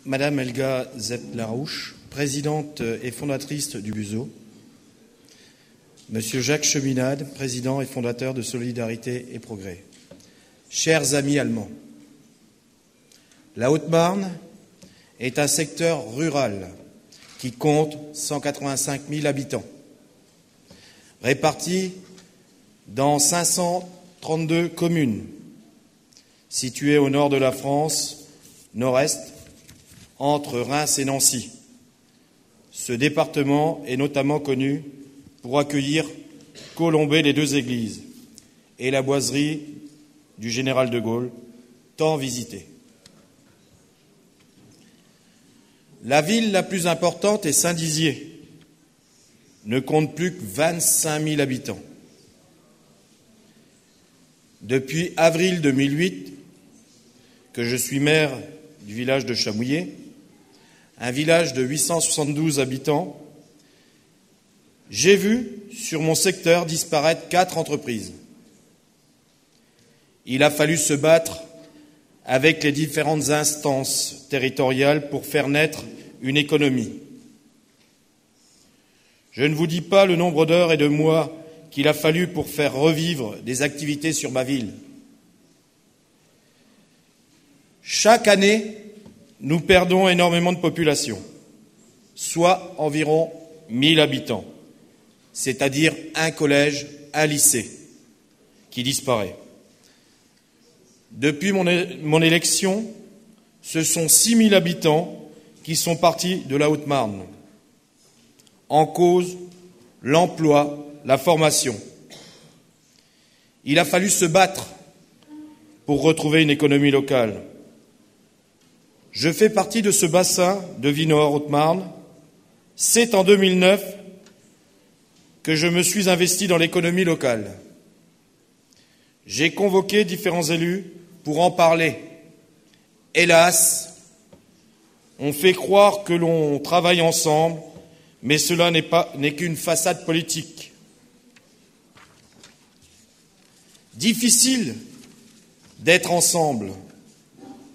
Madame Helga Zepp-Larouche, présidente et fondatrice du Buseau, Monsieur Jacques Cheminade, président et fondateur de Solidarité et Progrès, chers amis allemands, la Haute-Marne est un secteur rural qui compte 185 000 habitants, répartis dans 532 communes, situées au nord de la France, nord-est, entre Reims et Nancy. Ce département est notamment connu pour accueillir Colombey les Deux Églises et la boiserie du général de Gaulle, tant visitée. La ville la plus importante est Saint-Dizier, ne compte plus que 25 000 habitants. Depuis avril 2008, que je suis maire du village de Chamouillé, un village de 872 habitants, j'ai vu sur mon secteur disparaître 4 entreprises. Il a fallu se battre avec les différentes instances territoriales pour faire naître une économie. Je ne vous dis pas le nombre d'heures et de mois qu'il a fallu pour faire revivre des activités sur ma ville. Chaque année, nous perdons énormément de population, soit environ 1000 habitants, c'est-à-dire un collège, un lycée, qui disparaît. Depuis mon élection, ce sont 6000 habitants qui sont partis de la Haute-Marne. En cause, l'emploi, la formation. Il a fallu se battre pour retrouver une économie locale. Je fais partie de ce bassin de Vie-Nord, Haute-Marne. C'est en 2009 que je me suis investi dans l'économie locale. J'ai convoqué différents élus pour en parler. Hélas, on fait croire que l'on travaille ensemble, mais cela n'est qu'une façade politique. Difficile d'être ensemble,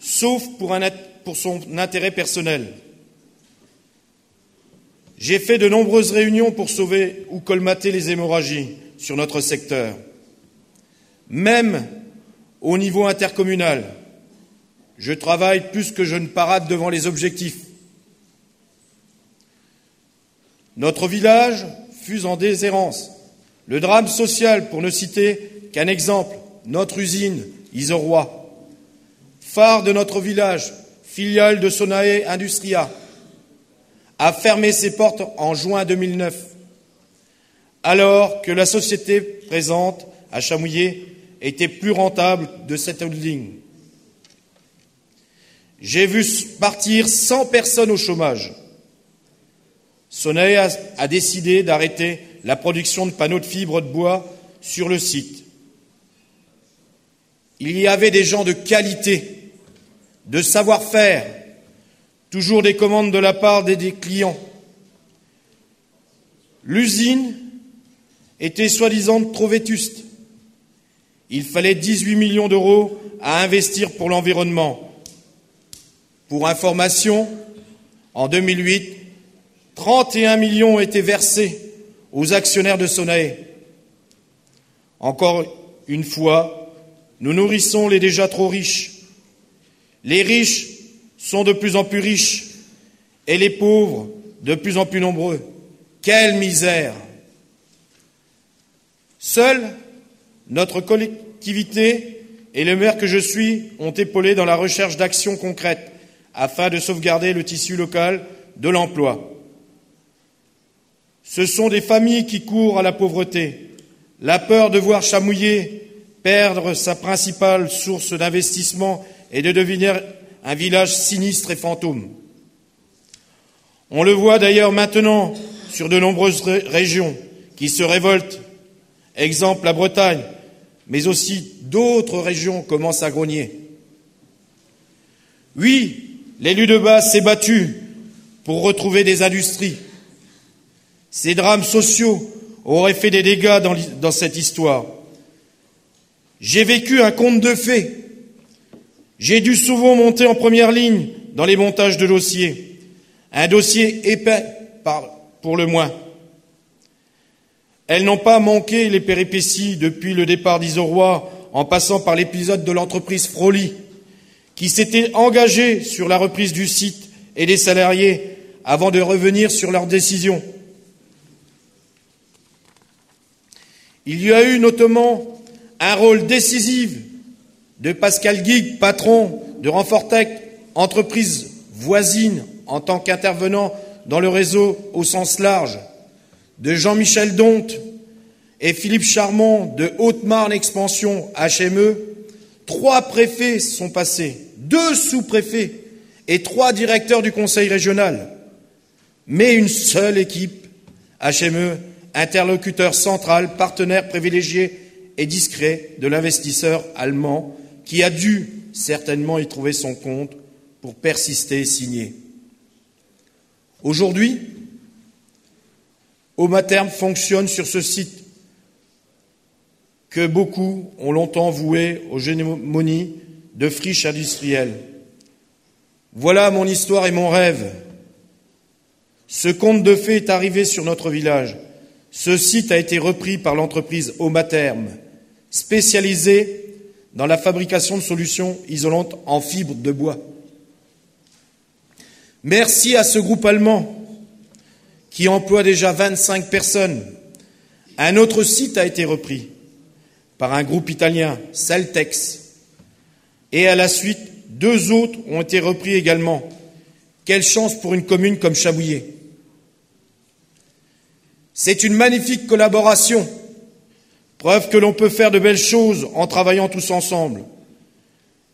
sauf pour son intérêt personnel. J'ai fait de nombreuses réunions pour sauver ou colmater les hémorragies sur notre secteur. Même au niveau intercommunal, je travaille plus que je ne parade devant les objectifs. Notre village fut en déshérence. Le drame social, pour ne citer qu'un exemple, notre usine Isorrois, phare de notre village, filiale de Sonae Industria, a fermé ses portes en juin 2009, alors que la société présente à Chamouillé était plus rentable de cette holding. J'ai vu partir 100 personnes au chômage. Sonae a décidé d'arrêter la production de panneaux de fibres de bois sur le site. Il y avait des gens de qualité, de savoir-faire, toujours des commandes de la part des clients. L'usine était soi-disant trop vétuste. Il fallait 18 millions d'euros à investir pour l'environnement. Pour information, en 2008, 31 millions ont été versés aux actionnaires de Sonae. Encore une fois, nous nourrissons les déjà trop riches. Les riches sont de plus en plus riches et les pauvres de plus en plus nombreux. Quelle misère! Seule notre collectivité et le maire que je suis ont épaulé dans la recherche d'actions concrètes afin de sauvegarder le tissu local de l'emploi. Ce sont des familles qui courent à la pauvreté, la peur de voir Chamouillé perdre sa principale source d'investissement et de devenir un village sinistre et fantôme. On le voit d'ailleurs maintenant sur de nombreuses régions qui se révoltent. Exemple la Bretagne, mais aussi d'autres régions commencent à grogner. Oui, l'élu de base s'est battu pour retrouver des industries. Ces drames sociaux auraient fait des dégâts dans cette histoire. J'ai vécu un conte de fées. J'ai dû souvent monter en première ligne dans les montages de dossiers. Un dossier épais, pour le moins. Elles n'ont pas manqué les péripéties depuis le départ d'Isoroy, en passant par l'épisode de l'entreprise Froli, qui s'était engagée sur la reprise du site et des salariés avant de revenir sur leur décision. Il y a eu notamment un rôle décisif de Pascal Guigues, patron de Renfortec, entreprise voisine en tant qu'intervenant dans le réseau au sens large, de Jean-Michel Donte et Philippe Charmont de Haute-Marne Expansion HME. 3 préfets sont passés, 2 sous-préfets et 3 directeurs du conseil régional. Mais une seule équipe, HME, interlocuteur central, partenaire privilégié et discret de l'investisseur allemand, qui a dû certainement y trouver son compte pour persister et signer. Aujourd'hui, Haumaterme fonctionne sur ce site que beaucoup ont longtemps voué aux gémonies de friches industrielles. Voilà mon histoire et mon rêve. Ce conte de fées est arrivé sur notre village. Ce site a été repris par l'entreprise Haumaterme, spécialisée dans la fabrication de solutions isolantes en fibre de bois. Merci à ce groupe allemand qui emploie déjà 25 personnes. Un autre site a été repris par un groupe italien, Celtex. Et à la suite, 2 autres ont été repris également. Quelle chance pour une commune comme Chabouillet. C'est une magnifique collaboration, preuve que l'on peut faire de belles choses en travaillant tous ensemble.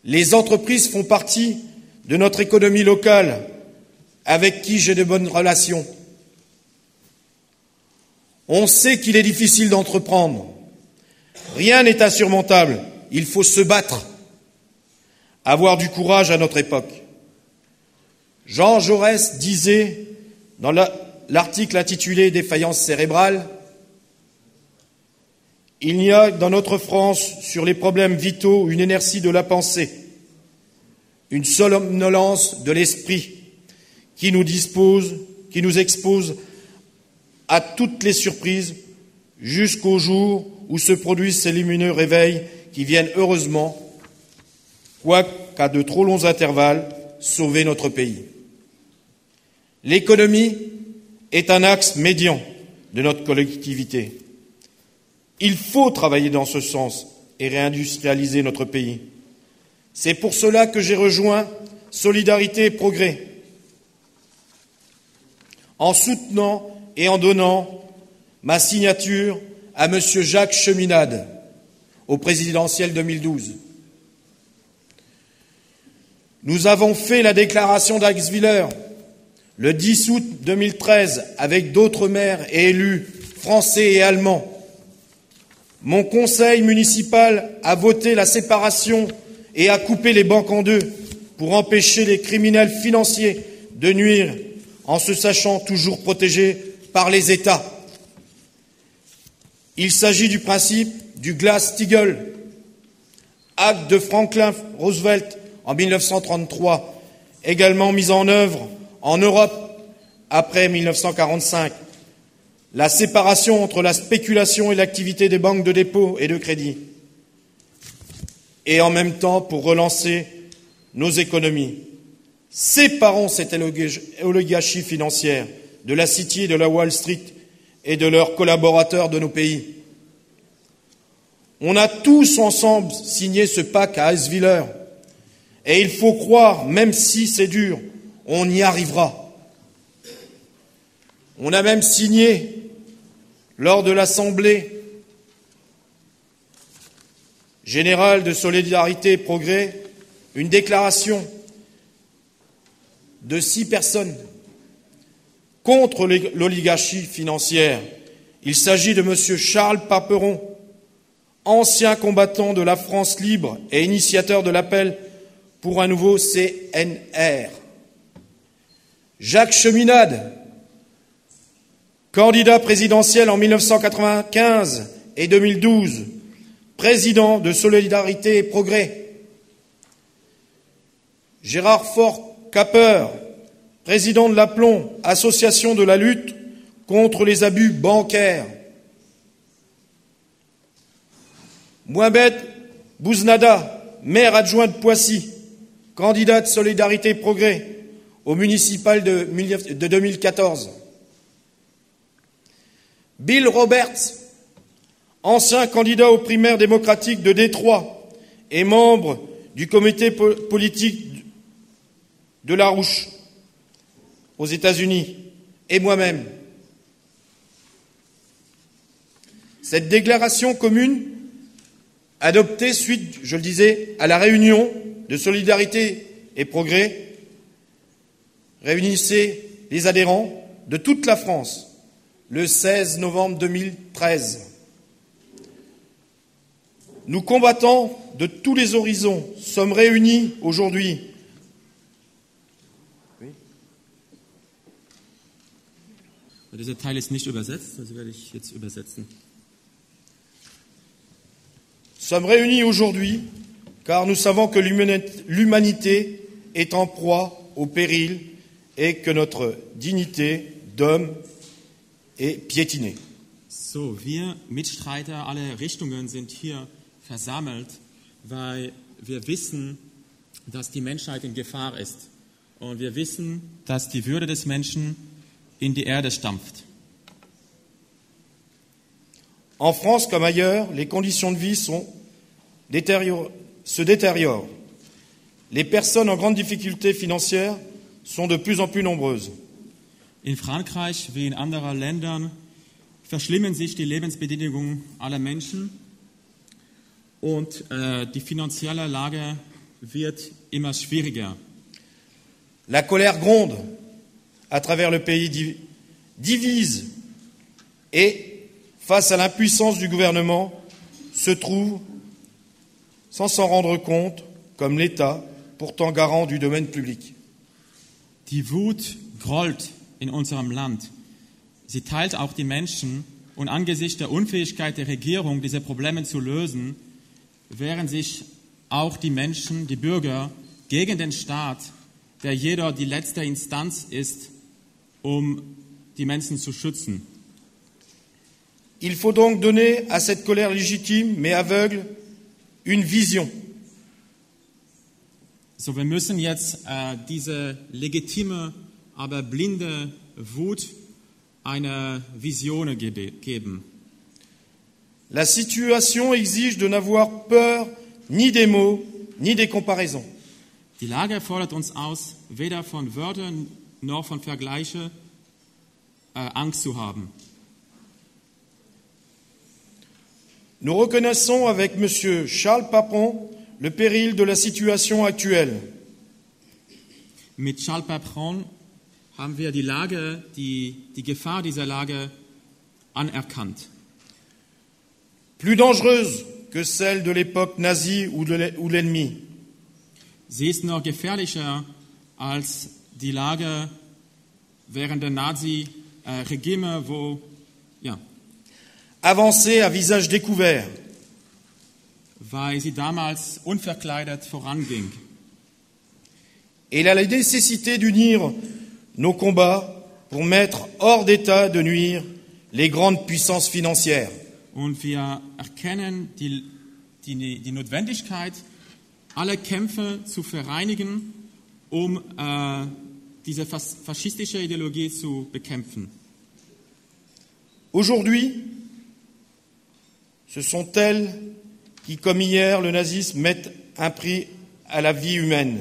Les entreprises font partie de notre économie locale, avec qui j'ai de bonnes relations. On sait qu'il est difficile d'entreprendre. Rien n'est insurmontable. Il faut se battre. Avoir du courage à notre époque. Jean Jaurès disait, dans l'article intitulé « Défaillance cérébrale », il y a dans notre France, sur les problèmes vitaux, une inertie de la pensée, une somnolence de l'esprit qui nous expose à toutes les surprises jusqu'au jour où se produisent ces lumineux réveils qui viennent heureusement, quoiqu'à de trop longs intervalles, sauver notre pays. L'économie est un axe médian de notre collectivité. Il faut travailler dans ce sens et réindustrialiser notre pays. C'est pour cela que j'ai rejoint Solidarité et Progrès, en soutenant et en donnant ma signature à M. Jacques Cheminade, au présidentiel 2012. Nous avons fait la déclaration d'Axwiller le 10 août 2013 avec d'autres maires et élus français et allemands. Mon conseil municipal a voté la séparation et a coupé les banques en 2 pour empêcher les criminels financiers de nuire en se sachant toujours protégés par les États. Il s'agit du principe du Glass-Steagall, acte de Franklin Roosevelt en 1933, également mis en œuvre en Europe après 1945. La séparation entre la spéculation et l'activité des banques de dépôt et de crédit. Et en même temps pour relancer nos économies. Séparons cette oligarchie financière de la City et de la Wall Street et de leurs collaborateurs de nos pays. On a tous ensemble signé ce pacte à Eiswiller. Et il faut croire, même si c'est dur, on y arrivera. On a même signé, lors de l'Assemblée générale de Solidarité et Progrès, une déclaration de 6 personnes contre l'oligarchie financière. Il s'agit de M. Charles Paperon, ancien combattant de la France libre et initiateur de l'appel pour un nouveau CNR. Jacques Cheminade, candidat présidentiel en 1995 et 2012, président de Solidarité et Progrès. Gérard Faure Capper, président de l'Aplomb, association de la lutte contre les abus bancaires. Mohamed Bouznada, maire adjoint de Poissy, candidat de Solidarité et Progrès au municipal de 2014. Bill Roberts, ancien candidat aux primaires démocratiques de Détroit et membre du comité politique de Larouche aux États-Unis, et moi-même. Cette déclaration commune, adoptée suite, je le disais, à la réunion de Solidarité et Progrès, réunissait les adhérents de toute la France le 16 novembre 2013. Nous combattants de tous les horizons sommes réunis aujourd'hui. Dieser Teil ist nicht übersetzt, also werde ich jetzt übersetzen. Sommes réunis aujourd'hui car nous savons que l'humanité est en proie au péril et que notre dignité d'homme est piétinée. So, wir Mitstreiter aller Richtungen sind hier versammelt, weil wir wissen, dass die Menschheit in Gefahr ist. Und wir wissen, dass die Würde des Menschen in die Erde stampft. En France comme ailleurs, les conditions de vie se détériorent. Les personnes en grande difficulté financière sont de plus en plus nombreuses. In Frankreich wie in anderen Ländern verschlimmern sich die Lebensbedingungen aller Menschen und die finanzielle Lage wird immer schwieriger. La colère gronde à travers le pays, divise et, face à l'impuissance du gouvernement, se trouve, sans s'en rendre compte, comme l'État, pourtant garant du domaine public. Die Wut grollt in unserem Land. Sie teilt auch die Menschen und angesichts der Unfähigkeit der Regierung, diese Probleme zu lösen, wehren sich auch die Menschen, die Bürger, gegen den Staat, der jeder die letzte Instanz ist, um die Menschen zu schützen. Il faut donc donner à cette colère légitime mais aveugle une vision. So, wir müssen jetzt diese legitime, aber blinde Wut eine Vision geben. La situation exige de n'avoir peur ni des mots, ni des comparaisons. Die Lage fordert uns aus, weder von Wörtern noch von Vergleichen Angst zu haben. Nous reconnaissons avec M. Charles Papon le péril de la situation actuelle. Mit Charles Papon haben wir die Lage, die Gefahr dieser Lage anerkannt. Plus dangereuse que celle de l'époque nazie ou l'ennemi. Sie ist noch gefährlicher als die Lage während der Nazi-Regime, wo Avancer à visage découvert. Weil sie damals unverkleidet voranging. Et il a la nécessité d'unir nos combats pour mettre hors d'état de nuire les grandes puissances financières. Und wir erkennen die Notwendigkeit, alle Kämpfe zu vereinigen, um diese faschistische Ideologie zu bekämpfen. Aujourd'hui, ce sont elles qui, comme hier, le nazisme, mettent un prix à la vie humaine.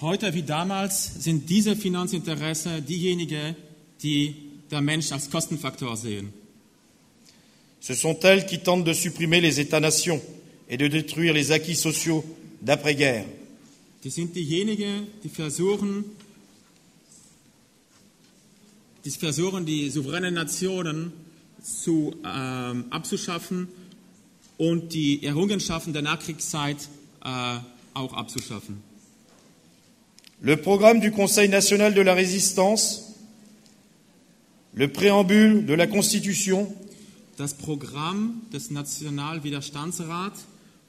Heute wie damals sind diese Finanzinteressen diejenigen, die der Mensch als Kostenfaktor sehen. Ce sont elles qui tentent de supprimer les États-nations et de détruire les acquis sociaux d'après-guerre. Die sind diejenigen, die versuchen, die souveränen Nationen abzuschaffen und die Errungenschaften der Nachkriegszeit auch abzuschaffen. Le programme du Conseil national de la résistance, le préambule de la Constitution, das Programm des Nationalwiderstandsrats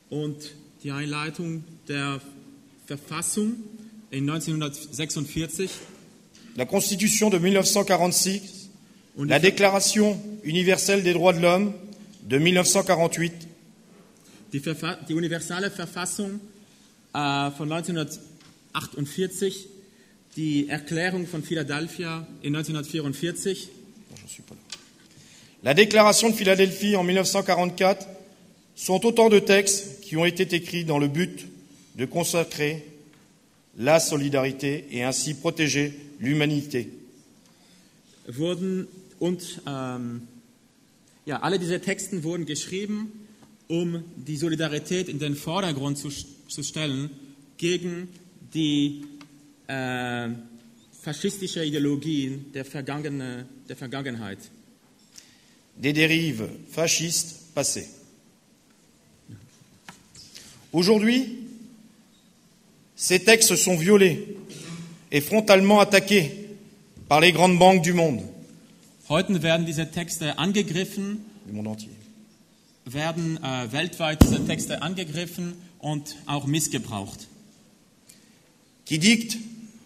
und die Einleitung der Verfassung in 1946 la Constitution de 1946, und la Déclaration universelle des droits de l'homme de 1948, die universelle Verfassung von 1948, die Erklärung von Philadelphia in 1944, la Déclaration de Philadelphie en 1944 sont autant de textes qui ont été écrits dans le but de consacrer la solidarité et ainsi protéger l'humanité. Alle diese Texte wurden geschrieben, um die Solidarität in den Vordergrund zu stellen gegen die faschistische Ideologien der Vergangenheit. Des dérives fascistes passées. Aujourd'hui, ces textes sont violés et frontalement attaqués par les grandes banques du monde. Heute werden diese Texte angegriffen, Du monde entier. werden weltweit diese Texte angegriffen und auch missgebraucht. Qui dictent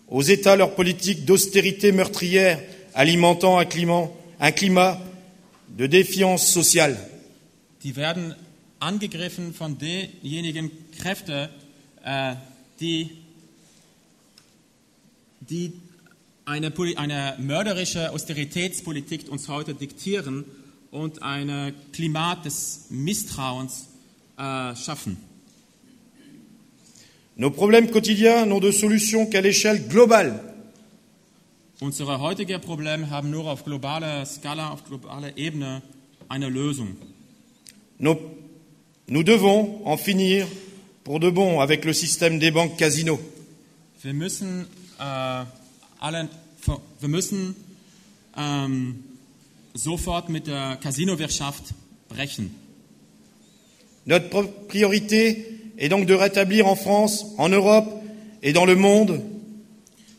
aux États leur politique d'austérité meurtrière, alimentant un climat de défiance sociale. Die werden angegriffen von denjenigen Kräften, die eine mörderische Austeritätspolitik uns heute diktieren und ein Klimat des Misstrauens schaffen. Nos problèmes quotidiens n'ont de solution qu'à l'échelle globale. Unsere heutigen Probleme haben nur auf globaler Skala, auf globaler Ebene eine Lösung. Nous devons en finir pour de bon avec le système des banques casinos. Wir müssen sofort mit der Casinowirtschaft brechen. Notre priorité est donc de rétablir en France, en Europe et dans le monde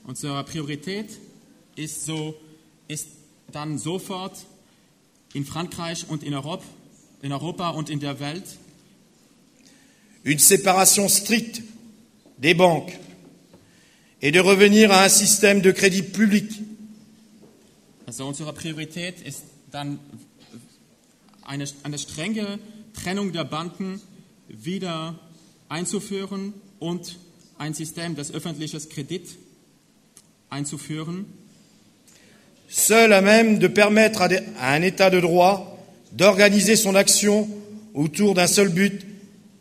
Unsere Priorität ist dann sofort in Frankreich und in Europa und in der Welt une séparation stricte des banques et de revenir à un système de crédit public. Also unsere Priorität ist dann eine strenge Trennung der Banken wieder einzuführen und ein System des öffentlichen Kredits einzuführen. Seul à même de permettre à un État de droit d'organiser son action autour d'un seul but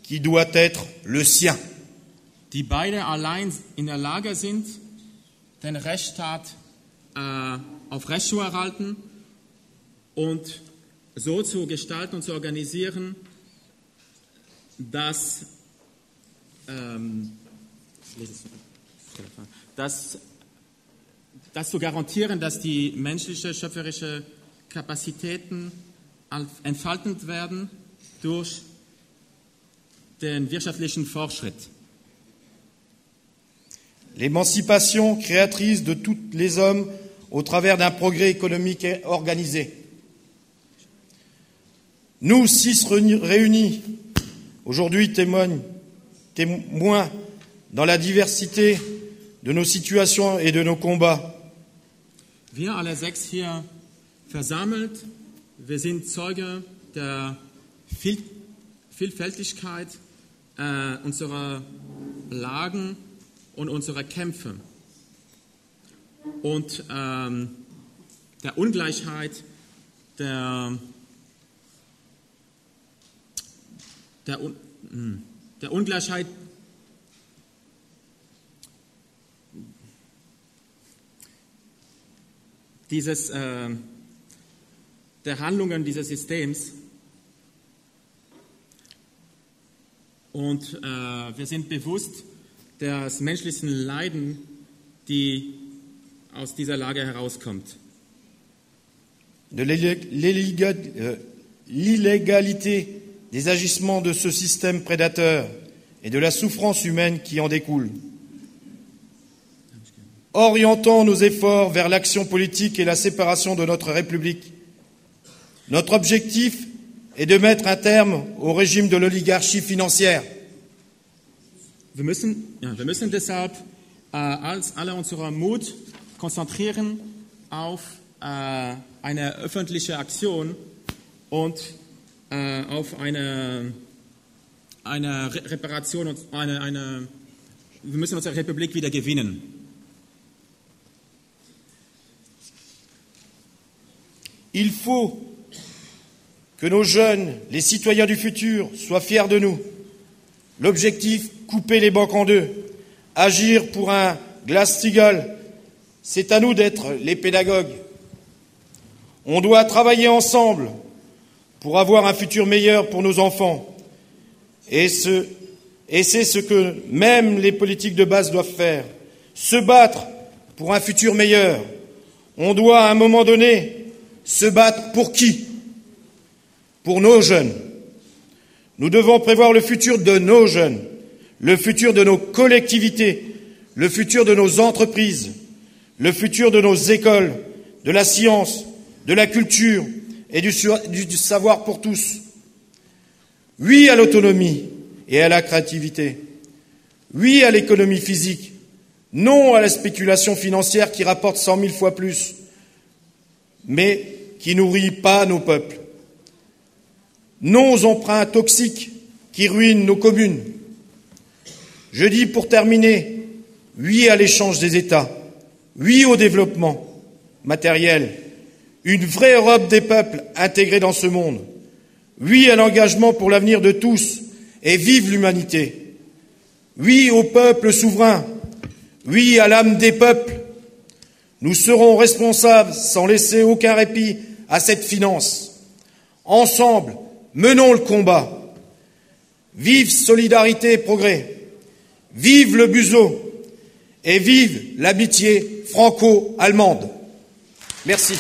qui doit être le sien. Die beide allein in der Lage sind, den Rechtsstaat auf Recht zu erhalten und so zu gestalten und zu organisieren, dass zu garantieren, dass die menschlichen, schöpferischen Kapazitäten entfaltet werden durch den wirtschaftlichen Fortschritt. L'émancipation créatrice de tous les hommes au travers d'un progrès économique organisé. Nous, 6 réunis, aujourd'hui témoins dans la diversité de nos situations et de nos combats. Wir alle 6 hier versammelt, wir sind Zeuge der Vielfältigkeit unserer Lagen und unserer Kämpfe und der Ungleichheit der Ungleichheit der Handlungen dieses Systems. Und wir sind bewusst des menschlichen Leiden, die aus dieser Lage herauskommt. De l'illégalité des agissements de ce système prédateur et de la souffrance humaine qui en découle. Orientons nos efforts vers l'action politique et la séparation de notre République. Notre objectif est de mettre un terme au régime de l'oligarchie financière. Wir müssen deshalb alle unseren Mut konzentrieren auf eine öffentliche Aktion und auf eine Reparation und wir müssen unsere Republik wieder gewinnen. Il faut que nos jeunes, les citoyens du futur, soient fiers de nous. L'objectif, couper les banques en deux, agir pour un Glass-Steagall, c'est à nous d'être les pédagogues. On doit travailler ensemble pour avoir un futur meilleur pour nos enfants. Et c'est ce que même les politiques de base doivent faire. Se battre pour un futur meilleur. On doit à un moment donné se battre pour qui? Pour nos jeunes. Nous devons prévoir le futur de nos jeunes, le futur de nos collectivités, le futur de nos entreprises, le futur de nos écoles, de la science, de la culture et du savoir pour tous. Oui à l'autonomie et à la créativité. Oui à l'économie physique. Non à la spéculation financière qui rapporte 100 000 fois plus, mais qui nourrit pas nos peuples. Non aux emprunts toxiques qui ruinent nos communes. Je dis pour terminer, oui à l'échange des États, oui au développement matériel, une vraie Europe des peuples intégrée dans ce monde, oui à l'engagement pour l'avenir de tous et vive l'humanité, oui au peuple souverain, oui à l'âme des peuples. Nous serons responsables sans laisser aucun répit à cette finance. Ensemble, menons le combat. Vive solidarité et progrès. Vive le Buseau. Et vive l'amitié franco-allemande. Merci.